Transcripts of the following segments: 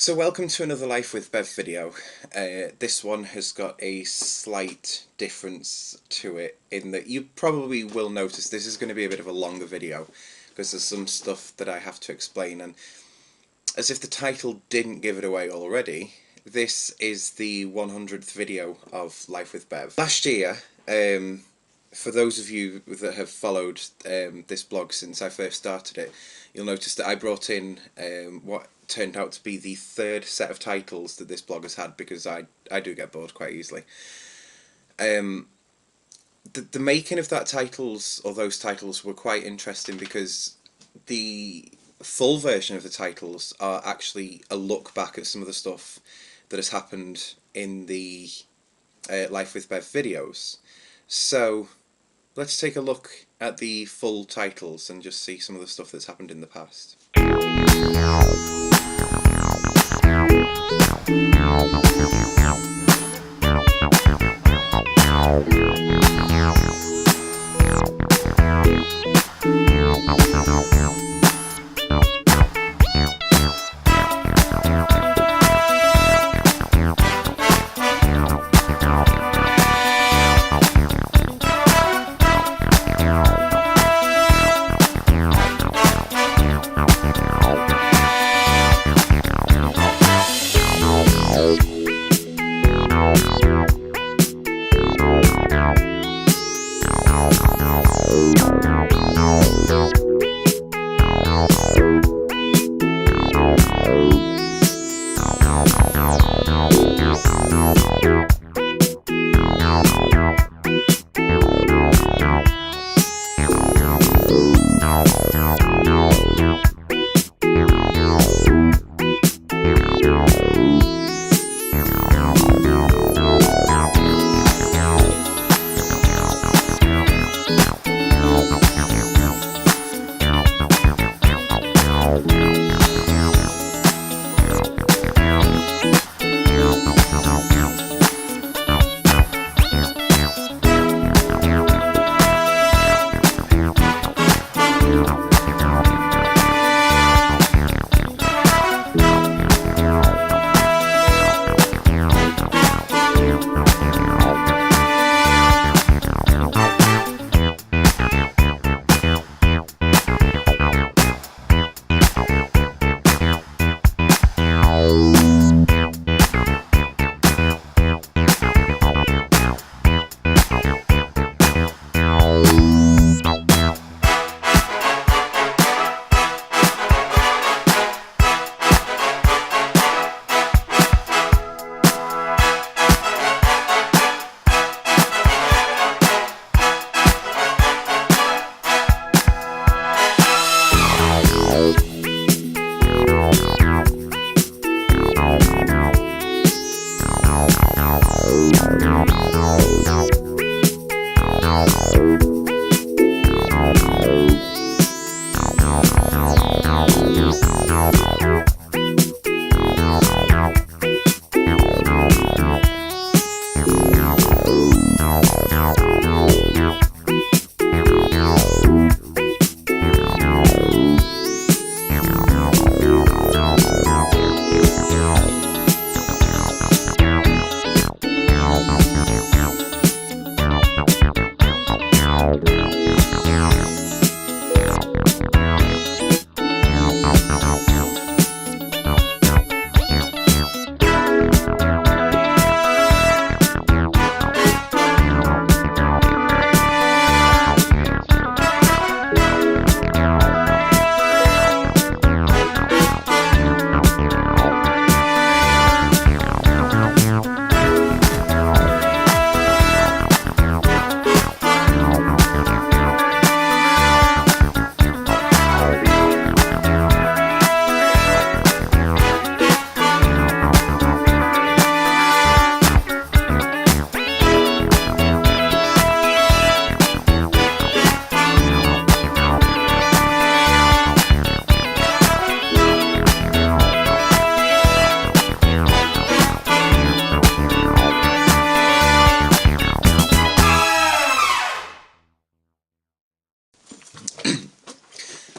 So welcome to another Life with Bev video. This one has got a slight difference to it in that you probably will notice this is going to be a bit of a longer video because there's some stuff that I have to explain, and as if the title didn't give it away already, this is the 100th video of Life with Bev. Last year, for those of you that have followed this blog since I first started it, you'll notice that I brought in what turned out to be the third set of titles that this blog has had, because I do get bored quite easily. The making of those titles were quite interesting, because the full version of the titles are actually a look back at some of the stuff that has happened in the Life with Bev videos. So let's take a look at the full titles and just see some of the stuff that's happened in the past.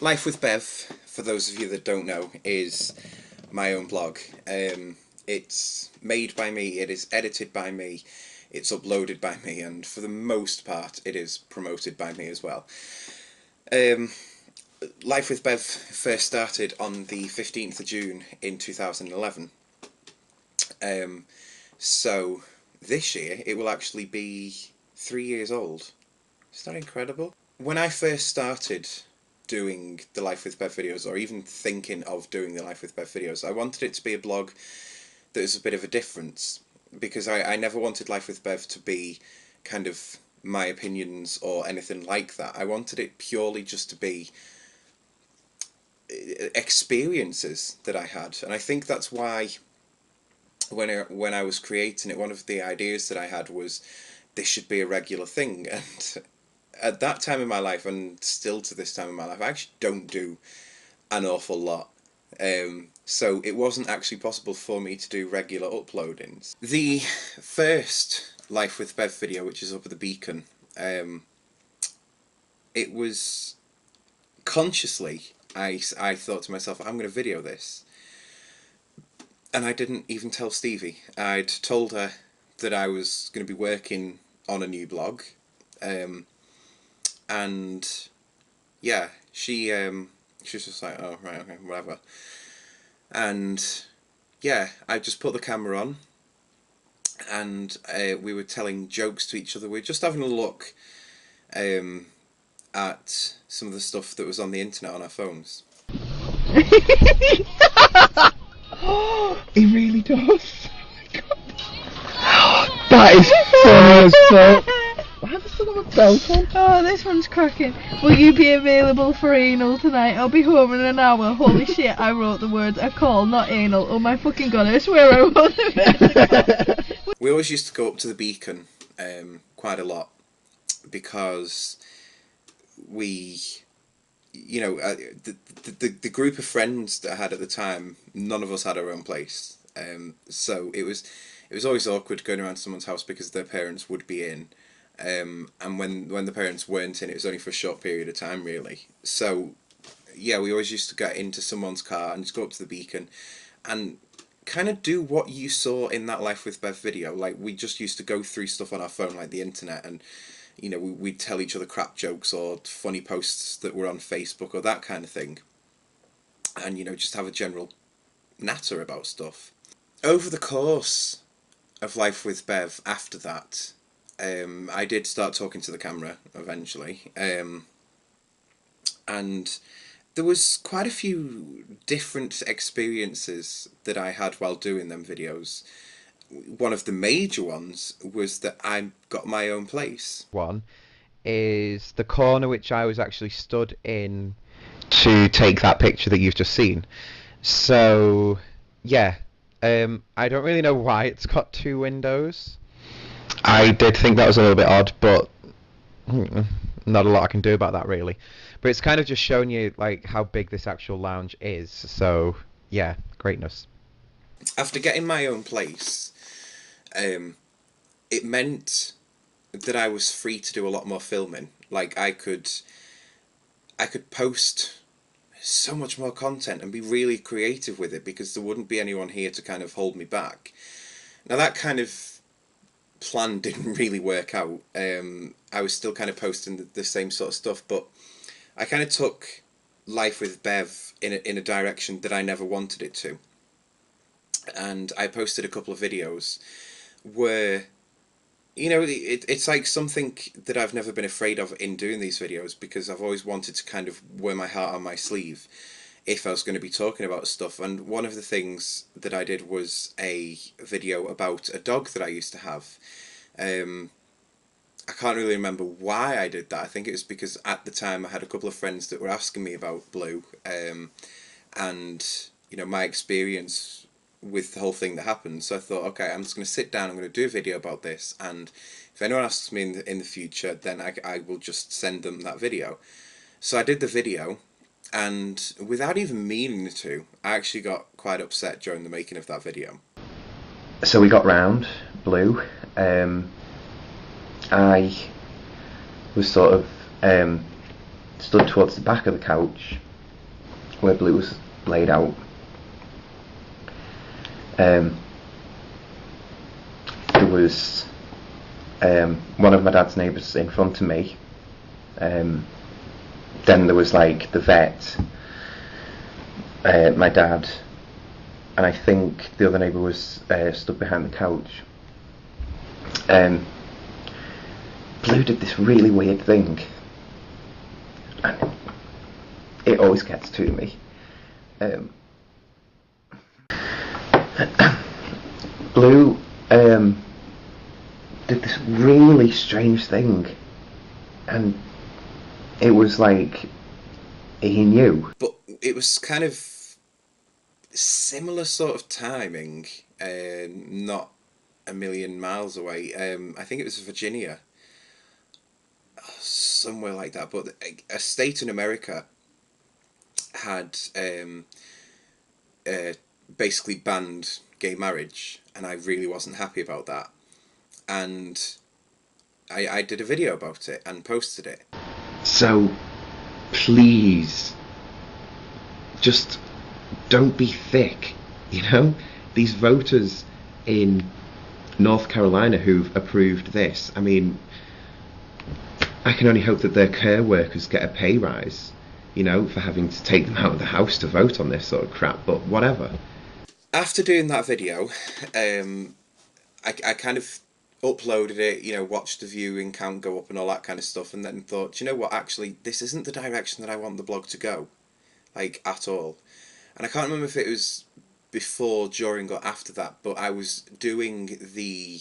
Life with Bev, for those of you that don't know, is my own blog. It's made by me, it is edited by me, it's uploaded by me, and for the most part it is promoted by me as well. Life with Bev first started on the 15th of June in 2011. So this year it will actually be 3 years old. Is that incredible? When I first started doing the Life with Bev videos, or even thinking of doing the Life with Bev videos, I wanted it to be a blog that was a bit of a difference, because I never wanted Life with Bev to be kind of my opinions or anything like that. I wanted it purely just to be experiences that I had, and I think that's why when I was creating it, one of the ideas that I had was this should be a regular thing. And at that time in my life, and still to this time in my life, I actually don't do an awful lot. So it wasn't actually possible for me to do regular uploadings. The first Life with Bev video, which is up at the Beacon, it was consciously, I thought to myself, I'm going to video this. And I didn't even tell Stevie. I'd told her that I was going to be working on a new blog. And yeah, she was just like, oh, right, okay, whatever. And yeah, I just put the camera on, and we were telling jokes to each other. We were just having a look at some of the stuff that was on the internet on our phones. He really does. Oh, that is funny as fuck. Why does someone have a belt on? Oh, this one's cracking. Will you be available for anal tonight? I'll be home in an hour. Holy shit, I wrote the words a call, not anal. Oh my fucking god, I swear I wrote the words. We always used to go up to the Beacon quite a lot, because we, you know, the group of friends that I had at the time, none of us had our own place. So it was always awkward going around to someone's house because their parents would be in. And when the parents weren't in, it was only for a short period of time, really. So yeah, we always used to get into someone's car and just go up to the Beacon and kind of do what you saw in that Life with Bev video. Like, we just used to go through stuff on our phone, like the internet, and you know, we'd tell each other crap jokes or funny posts that were on Facebook or that kind of thing, and you know, just have a general natter about stuff. Over the course of Life with Bev after that, I did start talking to the camera eventually, and there was quite a few different experiences that I had while doing them videos. One of the major ones was that I got my own place. One is the corner which I was actually stood in to take that picture that you've just seen. So yeah, I don't really know why it's got two windows. I did think that was a little bit odd, but not a lot I can do about that, really. But it's kind of just showing you like how big this actual lounge is. So yeah, greatness. After getting my own place, it meant that I was free to do a lot more filming. Like, I could post so much more content and be really creative with it, because there wouldn't be anyone here to kind of hold me back. Now, that kind of plan didn't really work out. I was still kind of posting the same sort of stuff, but I kind of took Life with Bev in a direction that I never wanted it to. And I posted a couple of videos where, you know, it's like something that I've never been afraid of in doing these videos, because I've always wanted to kind of wear my heart on my sleeve if I was going to be talking about stuff. And one of the things that I did was a video about a dog that I used to have. I can't really remember why I did that. I think it was because at the time I had a couple of friends that were asking me about Blue, and you know, my experience with the whole thing that happened. So I thought, okay, I'm just going to sit down, I'm going to do a video about this, and if anyone asks me in the future, then I will just send them that video. So I did the video, and without even meaning to, I actually got quite upset during the making of that video. So we got round Blue. I was sort of stood towards the back of the couch where Blue was laid out, There was one of my dad's neighbours in front of me. Then there was like the vet, my dad, and I think the other neighbour was stood behind the couch. Blue did this really weird thing, and it always gets to me. Blue did this really strange thing, and it was like he knew. But it was kind of similar sort of timing, not a million miles away. I think it was Virginia, somewhere like that. But a state in America had basically banned gay marriage, and I really wasn't happy about that. And I did a video about it and posted it. So, please, just don't be thick, you know? These voters in North Carolina who've approved this, I mean, I can only hope that their care workers get a pay rise, you know, for having to take them out of the house to vote on this sort of crap, but whatever. After doing that video, I kind of uploaded it, you know, watched the viewing count go up and all that kind of stuff, and then thought, you know what, actually, this isn't the direction that I want the blog to go, like, at all. And I can't remember if it was before, during, or after that, but I was doing the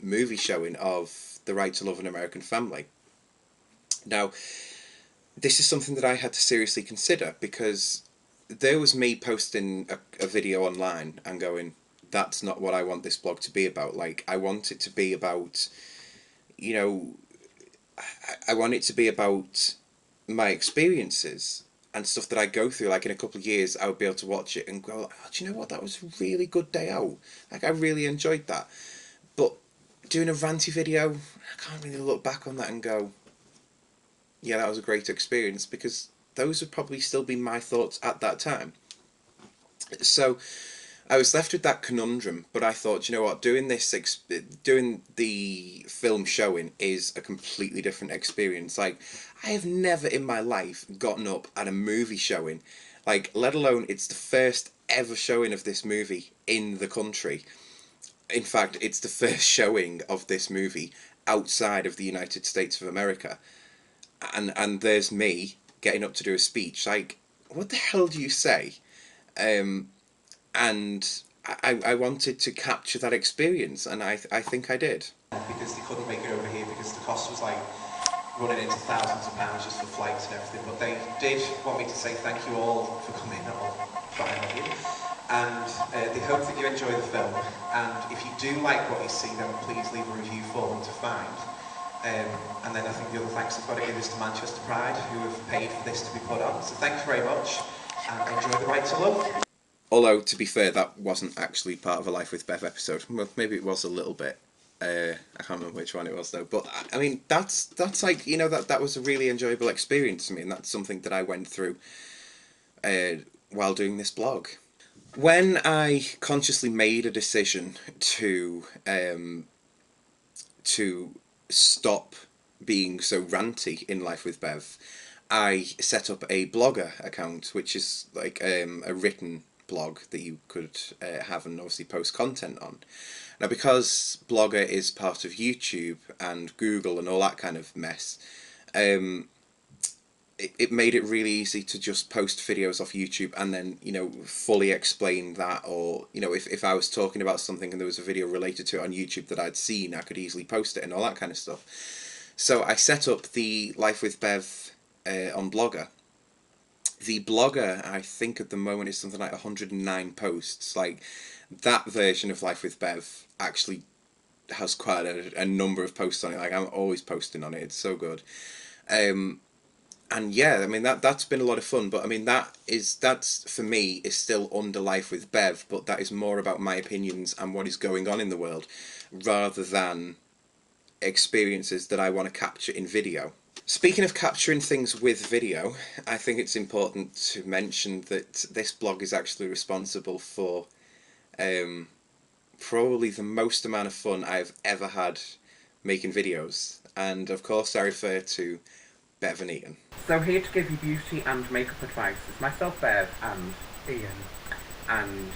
movie showing of The Right to Love an American Family. Now, this is something that I had to seriously consider, because there was me posting a video online and going, that's not what I want this blog to be about. Like, I want it to be about, you know, I want it to be about my experiences and stuff that I go through. Like, in a couple of years, I would be able to watch it and go, oh, do you know what, that was a really good day out. Like, I really enjoyed that. But doing a ranty video, I can't really look back on that and go, yeah, that was a great experience, because those would probably still be my thoughts at that time. So I was left with that conundrum, but I thought, you know what, doing the film showing is a completely different experience. Like, I have never in my life gotten up at a movie showing, like, let alone it's the first ever showing of this movie in the country. In fact, it's the first showing of this movie outside of the United States of America. And there's me getting up to do a speech. Like, what the hell do you say? And I wanted to capture that experience, and I think I did. Because they couldn't make it over here because the cost was like running into thousands of pounds just for flights and everything. But they did want me to say thank you all for coming, or fine of you. And they hope that you enjoy the film. And if you do like what you see, then please leave a review for them to find. And then I think the other thanks I've got to give is to Manchester Pride, who have paid for this to be put on. So thank you very much, and enjoy The Right to Love. Although, to be fair, that wasn't actually part of a Life with Bev episode. Well, maybe it was a little bit. I can't remember which one it was though. But I mean, that's like, you know, that was a really enjoyable experience to me, and that's something that I went through while doing this blog. When I consciously made a decision to stop being so ranty in Life with Bev, I set up a Blogger account, which is like a written blog that you could have and obviously post content on. Now, because Blogger is part of YouTube and Google and all that kind of mess, it made it really easy to just post videos off YouTube and then, you know, fully explain that. Or, you know, if I was talking about something and there was a video related to it on YouTube that I'd seen, I could easily post it and all that kind of stuff. So I set up the Life with Bev on Blogger. The Blogger, I think at the moment, is something like 109 posts. Like, that version of Life with Bev actually has quite a number of posts on it. Like, I'm always posting on it. It's so good. And yeah, I mean, that's been a lot of fun. But I mean, that's for me is still under Life with Bev, but that is more about my opinions and what is going on in the world, rather than experiences that I want to capture in video. Speaking of capturing things with video, I think it's important to mention that this blog is actually responsible for probably the most amount of fun I've ever had making videos, and of course I refer to Bev and Ian. So here to give you beauty and makeup advice is myself, Bev, and Ian, and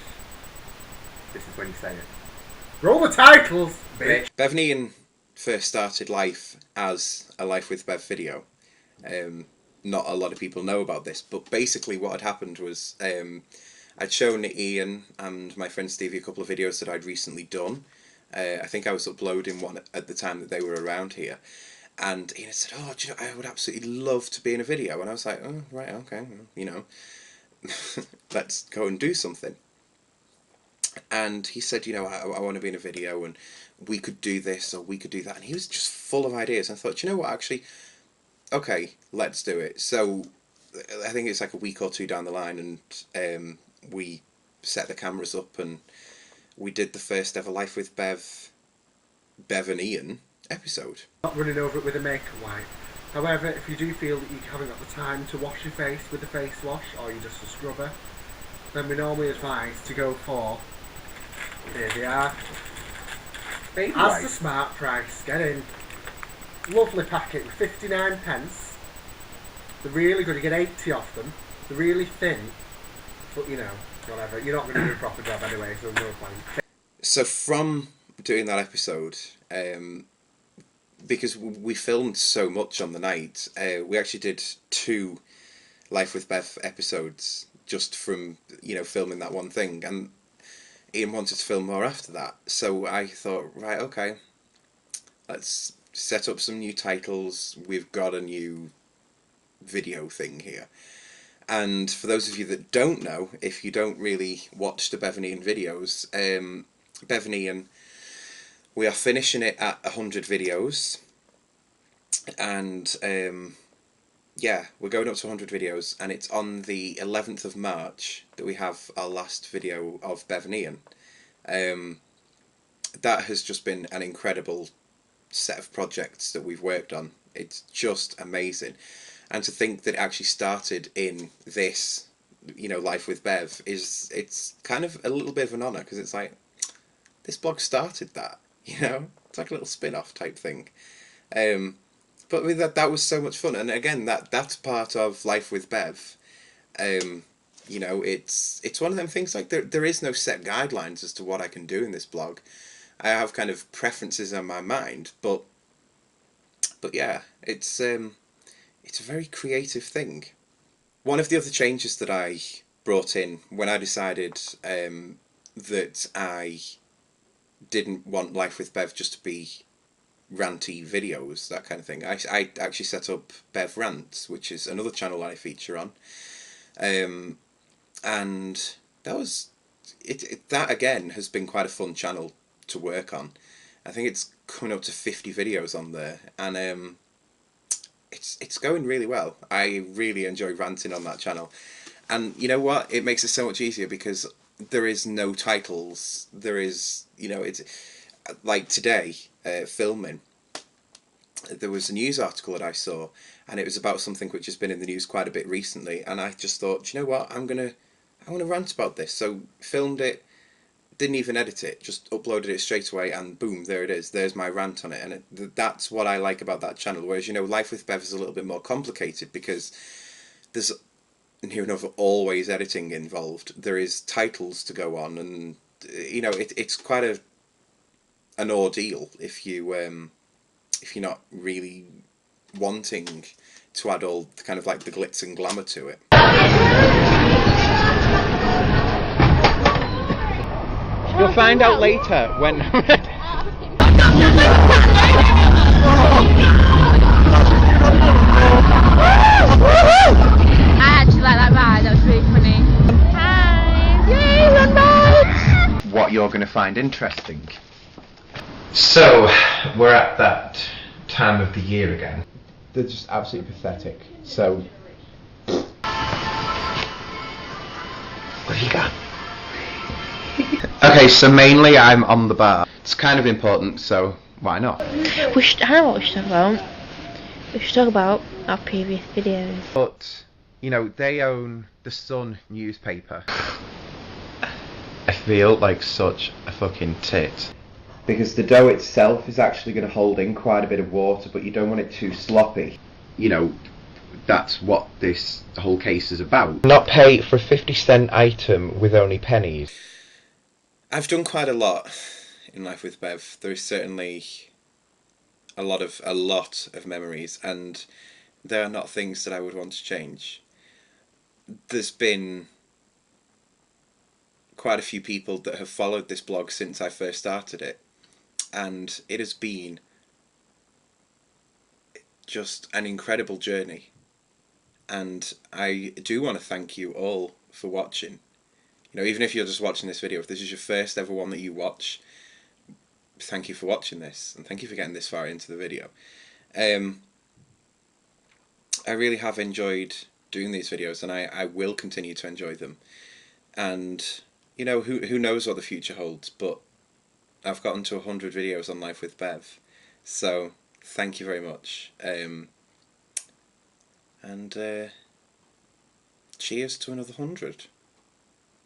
this is when you say it. Roll the titles, bitch! Bev and Ian first started life as a Life with Bev video. Not a lot of people know about this, but basically what had happened was I'd shown Ian and my friend Stevie a couple of videos that I'd recently done. I think I was uploading one at the time that they were around here. And Ian had said, "Oh, do you know, I would absolutely love to be in a video." And I was like, "Oh, right, okay, you know, let's go and do something." And he said, "You know, I want to be in a video, and we could do this or we could do that." And he was just full of ideas. And I thought, you know what, actually, okay, let's do it. So I think it's like a week or two down the line, and we set the cameras up, and we did the first ever Life with Bev and Ian episode. Not running over it with a makeup wipe. However, if you do feel that you haven't got the time to wash your face with a face wash, or you're just a scrubber, then we normally advise to go for, here they are, Baby as wipe. the smart price, get in. Lovely packet with 59 pence. They're really good, you get 80 off them. They're really thin, but you know, whatever. You're not going to do a proper job anyway, so no point. So from doing that episode, because we filmed so much on the night, we actually did 2 Life with Bev episodes just from, you know, filming that one thing, and Ian wanted to film more after that. So I thought, right, okay, let's set up some new titles. We've got a new video thing here. And for those of you that don't know, if you don't really watch the Bev and Ian videos, Bev and Ian, we are finishing it at 100 videos, and yeah, we're going up to 100 videos, and it's on the 11th of March that we have our last video of Bev and Ian. That has just been an incredible set of projects that we've worked on. It's just amazing. And to think that it actually started in this, you know, Life with Bev, it's kind of a little bit of an honour, because it's like, this blog started that, you know? It's like a little spin-off type thing. But I mean, that was so much fun, and again, that's part of Life with Bev. You know, it's one of them things, like there is no set guidelines as to what I can do in this blog. I have kind of preferences in my mind, but yeah, it's a very creative thing. One of the other changes that I brought in when I decided that I didn't want Life with Bev just to be ranty videos, that kind of thing, I actually set up Bev Rants, which is another channel I feature on, and that was that again has been quite a fun channel to work on. I think it's coming up to 50 videos on there, and it's going really well. I really enjoy ranting on that channel, and you know what, it makes it so much easier because there is no titles. There is, you know, it's like today, filming, there was a news article that I saw, and it was about something which has been in the news quite a bit recently, and I just thought, do you know what, I'm gonna rant about this. So filmed it, didn't even edit it, just uploaded it straight away, and boom, there it is. There's my rant on it, and that's what I like about that channel. Whereas, you know, Life with Bev is a little bit more complicated because there's near enough always editing involved. There is titles to go on, and you know, it's quite an ordeal if you're not really wanting to add all kind of like the glitz and glamour to it. You'll find out later when. I actually like that ride, that was really funny. Hi! Yay, run rides! What you're going to find interesting. So, we're at that time of the year again. They're just absolutely pathetic. So, what have you got? Okay, so mainly I'm on the bar. It's kind of important, so why not? I know what we should talk about. We should talk about our previous videos. But, you know, they own the Sun newspaper. I feel like such a fucking tit. Because the dough itself is actually going to hold in quite a bit of water, but you don't want it too sloppy. You know, that's what this whole case is about. Not pay for a 50-cent item with only pennies. I've done quite a lot in Life with Bev. There is certainly a lot of memories, and there are not things that I would want to change. There's been quite a few people that have followed this blog since I first started it, and it has been just an incredible journey. And I do want to thank you all for watching. You know, even if you're just watching this video, if this is your first ever one that you watch, thank you for watching this, and thank you for getting this far into the video. I really have enjoyed doing these videos, and I will continue to enjoy them. And, you know, who knows what the future holds, but I've gotten to 100 videos on Life with Bev. So, thank you very much. And cheers to another 100.